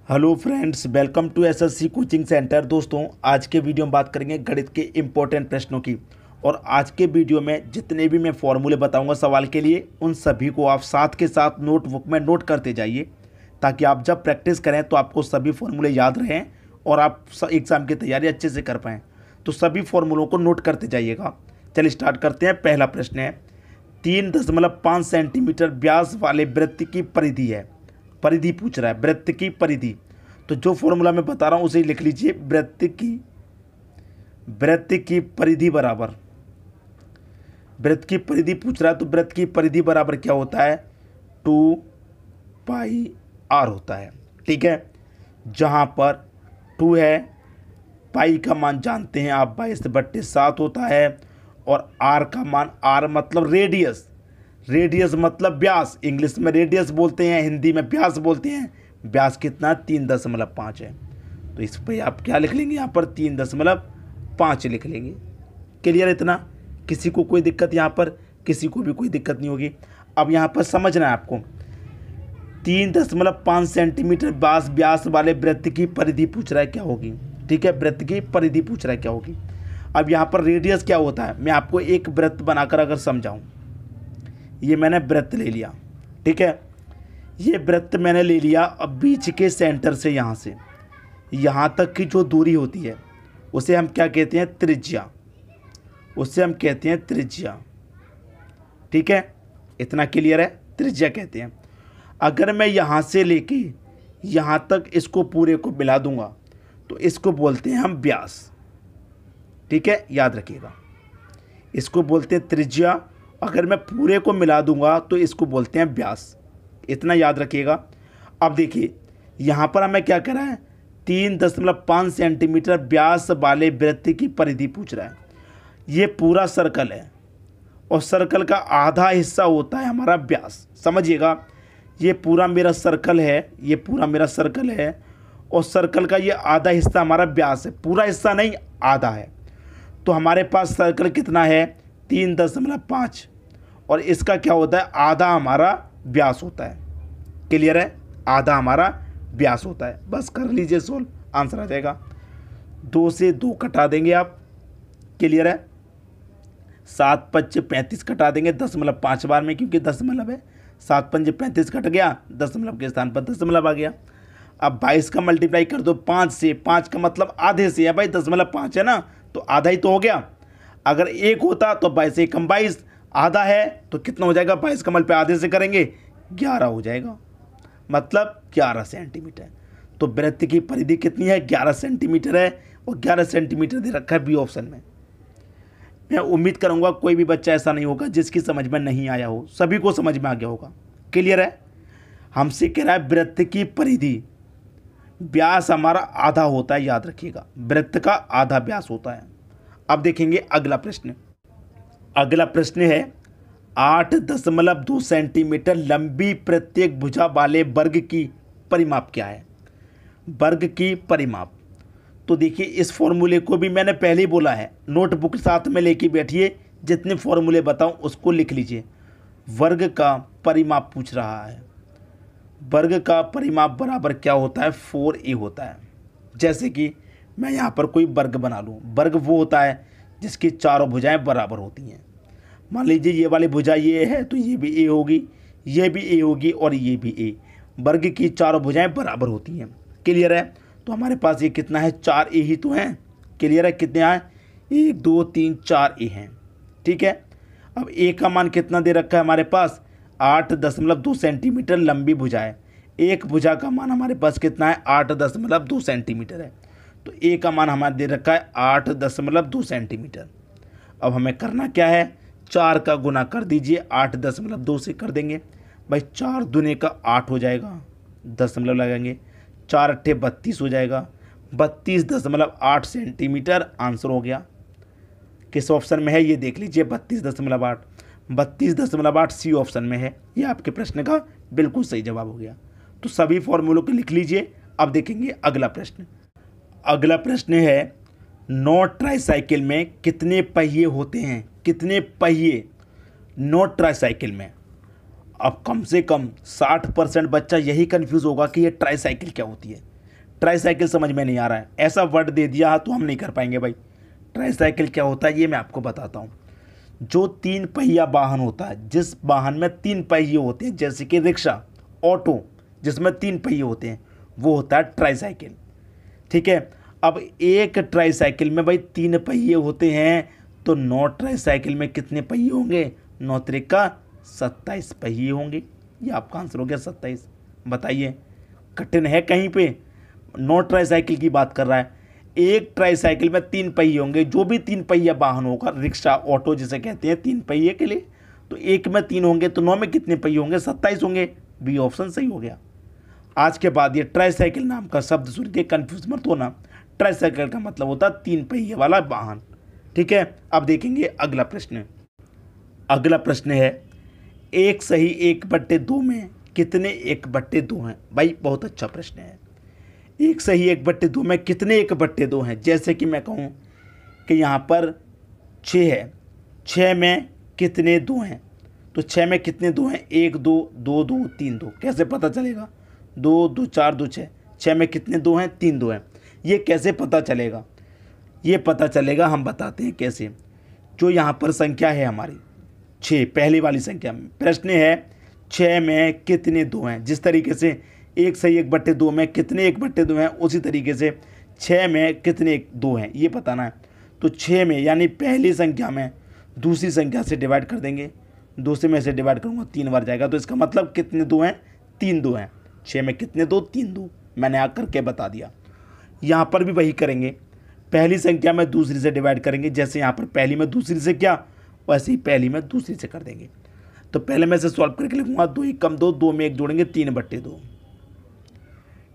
Hello friends, welcome to SSC coaching centre. दोस्तों, आज के वीडियो में बात करेंगे गणित के इम्पोर्टेंट प्रश्नों की। और आज के वीडियो में जितने भी मैं फॉर्मूले बताऊंगा सवाल के लिए, उन सभी को आप साथ के साथ नोटबुक में नोट करते जाइए, ताकि आप जब प्रैक्टिस करें तो आपको सभी फॉर्मूले याद रहें और आप एग्ज़ाम की तैयारी अच्छे से कर पाएँ। तो सभी फॉर्मूलों को नोट करते जाइएगा। चलिए स्टार्ट करते हैं। पहला प्रश्न है, 3.5 सेंटीमीटर व्यास वाले वृत्त की परिधि है। परिधि पूछ रहा है, वृत्त की परिधि। तो जो फॉर्मूला मैं बता रहा हूं उसे लिख लीजिए। वृत्त की परिधि बराबर, वृत्त की परिधि पूछ रहा है तो वृत्त की परिधि बराबर क्या होता है, 2πr होता है। ठीक है, जहां पर 2 है, पाई का मान जानते हैं आप 22/7 होता है, और r का मान, r मतलब रेडियस, रेडियस मतलब व्यास। इंग्लिश में रेडियस बोलते हैं, हिंदी में व्यास बोलते हैं। व्यास कितना, 3.5 है। तो इस पर आप क्या लिख लेंगे, यहाँ पर 3.5 लिख लेंगे। क्लियर इतना? किसी को कोई दिक्कत, यहाँ पर किसी को भी कोई दिक्कत नहीं होगी। अब यहाँ पर समझना है आपको, 3.5 सेंटीमीटर व्यास वाले वृत्त की परिधि पूछ रहा है क्या होगी। ठीक है, वृत्त की परिधि पूछ रहा है क्या होगी। अब यहाँ पर रेडियस क्या होता है, मैं आपको एक वृत्त बनाकर अगर समझाऊं। ये मैंने वृत्त ले लिया, ठीक है, ये वृत्त मैंने ले लिया। अब बीच के सेंटर से यहाँ से यहाँ तक की जो दूरी होती है उसे हम क्या कहते हैं, त्रिज्या। उसे हम कहते हैं त्रिज्या। ठीक है, इतना क्लियर है, त्रिज्या कहते हैं। अगर मैं यहाँ से लेके यहाँ तक इसको पूरे को मिला दूंगा तो इसको बोलते हैं हम व्यास। ठीक है, याद रखिएगा, इसको बोलते हैं त्रिज्या। अगर मैं पूरे को मिला दूंगा तो इसको बोलते हैं व्यास। इतना याद रखिएगा। अब देखिए, यहाँ पर हमें क्या करा है, 3.5 सेंटीमीटर व्यास वाले वृत्त की परिधि पूछ रहा है। ये पूरा सर्कल है और सर्कल का आधा हिस्सा होता है हमारा व्यास। समझिएगा, ये पूरा मेरा सर्कल है, ये पूरा मेरा सर्कल है, और सर्कल का ये आधा हिस्सा हमारा व्यास है। पूरा हिस्सा नहीं, आधा है। तो हमारे पास सर्कल कितना है, 3.5, और इसका क्या होता है, आधा हमारा व्यास होता है। क्लियर है, आधा हमारा व्यास होता है। बस कर लीजिए सोल्व, आंसर आ जाएगा। 2 से 2 कटा देंगे आप। क्लियर है, 7×5 35 कटा देंगे 0.5 बार में, क्योंकि दशमलव है। 7×5 35 कट गया, दशमलव के स्थान पर दशमलव आ गया। अब 22 का मल्टीप्लाई कर दो 5 से, 5 का मतलब आधे से है भाई, 0.5 है ना, तो आधा ही तो हो गया। अगर 1 होता तो 22 से कम 22, आधा है तो कितना हो जाएगा, 22 का मल्टीप्लाई आधे से करेंगे 11 हो जाएगा, मतलब 11 सेंटीमीटर। तो वृत्त की परिधि कितनी है, 11 सेंटीमीटर है, और 11 सेंटीमीटर दे रखा है बी ऑप्शन में। मैं उम्मीद करूंगा कोई भी बच्चा ऐसा नहीं होगा जिसकी समझ में नहीं आया हो, सभी को समझ में आ गया होगा। क्लियर है, हमसे कह रहा है वृत्त की परिधि, व्यास हमारा आधा होता है, याद रखिएगा, वृत्त का आधा व्यास होता है। अब देखेंगे अगला प्रश्न। अगला प्रश्न है, 8.2 सेंटीमीटर लंबी प्रत्येक भुजा वाले वर्ग की परिमाप क्या है। वर्ग की परिमाप, तो देखिए इस फॉर्मूले को भी मैंने पहले ही बोला है, नोटबुक साथ में लेके बैठिए, जितने फॉर्मूले बताऊं उसको लिख लीजिए। वर्ग का परिमाप पूछ रहा है। वर्ग का परिमाप बराबर क्या होता है, 4a होता है। जैसे कि मैं यहाँ पर कोई वर्ग बना लूँ, वर्ग वो होता है जिसकी चारों भुजाएं बराबर होती हैं। मान लीजिए ये वाली भुजा ये है तो ये भी a होगी, ये भी a होगी, और ये भी a। वर्ग की चारों भुजाएं बराबर होती हैं। क्लियर है, तो हमारे पास ये कितना है, 4a ही तो हैं। क्लियर है, कितने आए, 1 2 3 4 a हैं। ठीक है, अब a का मान कितना दे रखा है हमारे पास, 8.2 सेंटीमीटर लंबी भुजा है। एक भुजा का मान हमारे पास कितना है, 8.2 सेंटीमीटर है। तो a का मान हमारे दे रखा है 8.2 सेंटीमीटर। अब हमें करना क्या है, 4 का गुना कर दीजिए, 8.2 से कर देंगे भाई, 4 दूने का 8 हो जाएगा, दशमलव लगाएंगे, 4 अट्ठे 32 हो जाएगा, 32.8 सेंटीमीटर आंसर हो गया। किस ऑप्शन में है ये देख लीजिए, 32.8, 32.8 सी ऑप्शन में है। ये आपके प्रश्न का बिल्कुल सही जवाब हो गया। तो सभी फॉर्मूलों को लिख लीजिए। अब देखेंगे अगला प्रश्न। अगला प्रश्न है, 9 ट्राईसाइकिल में कितने पहिए होते हैं, कितने पहिए 9 ट्राईसाइकिल में। अब कम से कम 60% बच्चा यही कंफ्यूज होगा कि ये ट्राईसाइकिल क्या होती है। ट्राईसाइकिल समझ में नहीं आ रहा है, ऐसा वर्ड दे दिया तो हम नहीं कर पाएंगे भाई। ट्राईसाइकिल क्या होता है ये मैं आपको बताता हूँ। जो 3 पहिया वाहन होता है, जिस वाहन में 3 पहिए होते हैं, जैसे कि रिक्शा, ऑटो जिसमें 3 पहिए होते हैं, वो होता है ट्राईसाइकिल। ठीक है, अब एक ट्राईसाइकिल में भाई 3 पहिए होते हैं, तो 9 ट्राईसाइकिल में कितने पहिए होंगे? 9 त्रिका 27 पहिए होंगे। ये आपका आंसर हो गया 27। बताइए कठिन है कहीं पे? 9 ट्राईसाइकिल की बात कर रहा है। एक ट्राईसाइकिल में 3 पहिए होंगे, जो भी 3 पहिया वाहन होगा, रिक्शा ऑटो जिसे कहते हैं 3 पहिए के लिए, तो एक में 3 होंगे, तो 9 में कितने पहिए होंगे? 27 होंगे। बी ऑप्शन सही हो गया। आज के बाद ये ट्राईसाइकिल नाम का शब्द सुन के कन्फ्यूज मत होना। ट्राईसाइकिल का मतलब होता है 3 पहिए वाला वाहन। ठीक है, अब देखेंगे अगला प्रश्न। अगला प्रश्न है 1 सही 1/2 में कितने 1/2 हैं? भाई बहुत अच्छा प्रश्न है। 1 सही 1/2 में कितने 1/2 हैं? जैसे कि मैं कहूँ कि यहाँ पर 6 है, 6 में कितने 2 हैं? तो 6 में कितने 2 हैं? 1 2 2 2 3 2। कैसे पता चलेगा? 2 2 4 2 6। 6 में कितने 2 हैं? 3 2 हैं। ये कैसे पता चलेगा? ये पता चलेगा, हम बताते हैं कैसे। जो यहाँ पर संख्या है हमारी 6, पहली वाली संख्या में प्रश्न है 6 में कितने 2 हैं। जिस तरीके से 1 सही 1/2 में कितने 1/2 हैं, उसी तरीके से 6 में कितने 2 हैं ये बताना है। तो 6 में यानी पहली संख्या में दूसरी संख्या से डिवाइड कर देंगे। 2 से मैं इसे डिवाइड करूँगा 3 बार जाएगा, तो इसका मतलब कितने 2 हैं? 3 2 हैं। 6 में कितने 2? 3 2। मैंने आकर के बता दिया। यहाँ पर भी वही करेंगे, पहली संख्या में दूसरी से डिवाइड करेंगे। जैसे यहाँ पर पहली में दूसरी से क्या, वैसे ही पहली में दूसरी से कर देंगे। तो पहले मैं इसे सॉल्व करके लिखूँगा 2 1 कम 2, 2 में 1 जोड़ेंगे 3/2,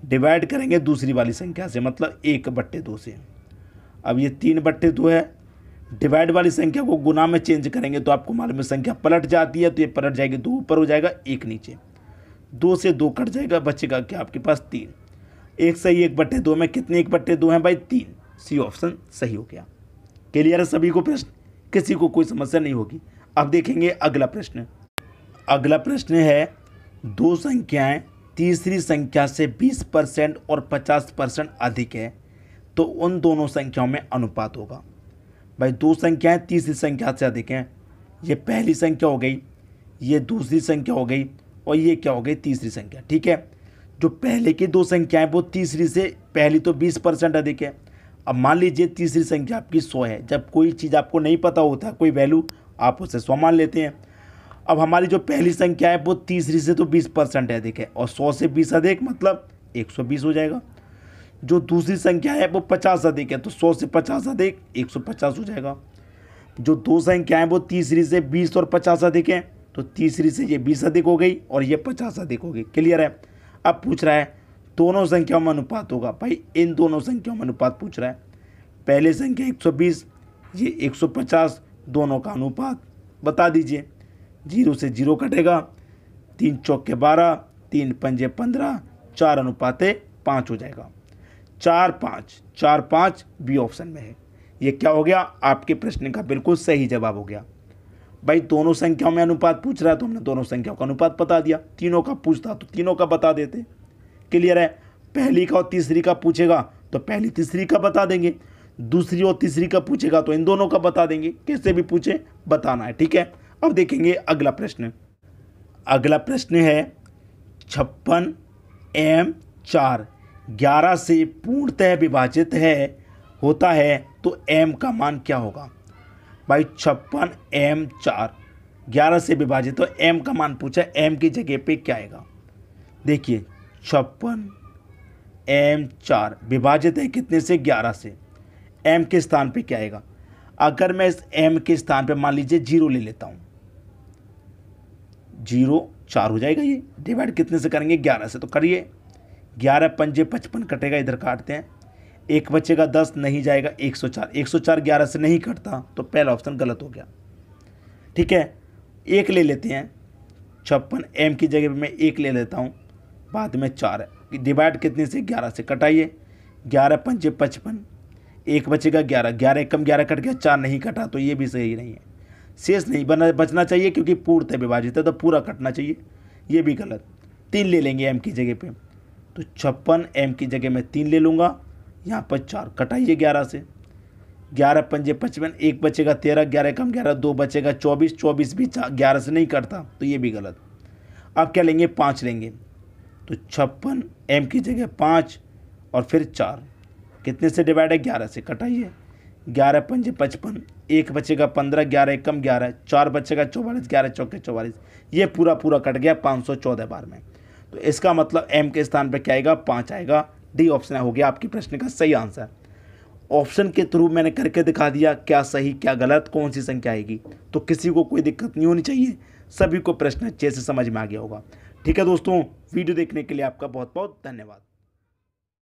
डिवाइड करेंगे दूसरी वाली संख्या से, मतलब 1/2 से। अब ये 3/2 है, डिवाइड वाली संख्या को गुना में चेंज करेंगे तो आपको मालूम है संख्या पलट जाती है, तो ये पलट जाएगी, 2 ऊपर हो जाएगा 1 नीचे, 2 से 2 कट जाएगा, बचेगा क्या आपके पास 3। 1 सही 1/2 में कितने 1/2 हैं भाई? 3। सी ऑप्शन सही हो गया। क्लियर है सभी को प्रश्न? किसी को कोई समस्या नहीं होगी। अब देखेंगे अगला प्रश्न। अगला प्रश्न है 2 संख्याएं तीसरी संख्या से 20% और 50% अधिक है, तो उन दोनों संख्याओं में अनुपात होगा। भाई 2 संख्याएं तीसरी संख्या से अधिक हैं, ये पहली संख्या हो गई, ये दूसरी संख्या हो गई, और ये क्या हो गई? तीसरी संख्या। ठीक है, जो पहले की 2 संख्याएं वो तीसरी से पहली तो 20% अधिक है। अब मान लीजिए तीसरी संख्या आपकी 100 है। जब कोई चीज़ आपको नहीं पता होता, कोई वैल्यू, आप उसे 100 मान लेते हैं। अब हमारी जो पहली संख्या है वो तीसरी से तो 20% अधिक है, और 100 से 20 अधिक मतलब 120 हो जाएगा। जो दूसरी संख्या है वो 50 अधिक है, तो 100 से 50 अधिक 150 हो जाएगा। जो 2 संख्याएं वो तीसरी से 20 और 50 अधिक हैं, तो तीसरी से ये 20 अधिक हो गई और ये 50 अधिक हो गई। क्लियर है? अब पूछ रहा है दोनों संख्याओं में अनुपात होगा। भाई इन दोनों संख्याओं में अनुपात पूछ रहा है। पहले संख्या 120, ये 150, दोनों का अनुपात बता दीजिए। 0 से 0 कटेगा, 3 चौके 12, 3 पंजे 15, 4:5 हो जाएगा। 4 5 4 5 बी ऑप्शन में है। ये क्या हो गया? आपके प्रश्न का बिल्कुल सही जवाब हो गया। भाई दोनों संख्याओं में अनुपात पूछ रहा है, तो हमने दोनों संख्याओं का अनुपात बता दिया। तीनों का पूछता तो तीनों का बता देते। क्लियर है? पहली का और तीसरी का पूछेगा तो पहली तीसरी का बता देंगे, दूसरी और तीसरी का पूछेगा तो इन दोनों का बता देंगे। कैसे भी पूछे बताना है। ठीक है, अब देखेंगे अगला प्रश्न। अगला प्रश्न है 56 m 4 11 से पूर्णतः विभाजित होता है, तो m का मान क्या होगा? भाई 56 m 4 11 से विभाजित, तो m का मान पूछा, m की जगह पे क्या आएगा? देखिए 56 m 4 विभाजित है कितने से? 11 से। m के स्थान पे क्या आएगा? अगर मैं इस m के स्थान पे मान लीजिए 0 ले लेता हूँ, 0 4 हो जाएगा। ये डिवाइड कितने से करेंगे? 11 से। तो करिए, 11 पंजे 55 कटेगा, इधर काटते हैं, 1 बचेगा 10, नहीं जाएगा 104। 104 11 से नहीं कटता, तो पहला ऑप्शन गलत हो गया। ठीक है, 1 ले लेते हैं, 56 m की जगह पे मैं 1 ले लेता हूँ, बाद में 4 है। डिवाइड कितने से? 11 से। कटाइए, 11 पंजे 55, 1 बचेगा 11, 11 कम 11 कट गया, 4 नहीं कटा, तो ये भी सही नहीं है। शेष नहीं बचना चाहिए, क्योंकि पूर्णतः विभाजित है तो पूरा कटना चाहिए, ये भी गलत। 3 ले लेंगे m की जगह पे, तो 56 m की जगह मैं 3 ले लूँगा, यहाँ पर 4 कटाइए 11 से, 11 पंजे 55, 1 बचेगा 13, 11 कम 11, 2 बचेगा 24, 24 भी 11 से नहीं कटता तो ये भी गलत। अब क्या लेंगे, 5 लेंगे, तो 56 m की जगह 5 और फिर 4, कितने से डिवाइड है, 11 से, कटाइए 11 पंजे 55, 1 बचेगा 15, 11 कम 11, 4 बचेगा 44, 11 चौके 44, ये पूरा पूरा कट गया 514 बार में। तो इसका मतलब m के स्थान पर क्या आएगा, 5 आएगा। डी ऑप्शन हो गया आपकी प्रश्न का सही आंसर। ऑप्शन के थ्रू मैंने करके दिखा दिया क्या सही क्या गलत, कौन सी संख्या आएगी, तो किसी को कोई दिक्कत नहीं होनी चाहिए, सभी को प्रश्न अच्छे से समझ में आ गया होगा। ठीक है दोस्तों, वीडियो देखने के लिए आपका बहुत बहुत धन्यवाद।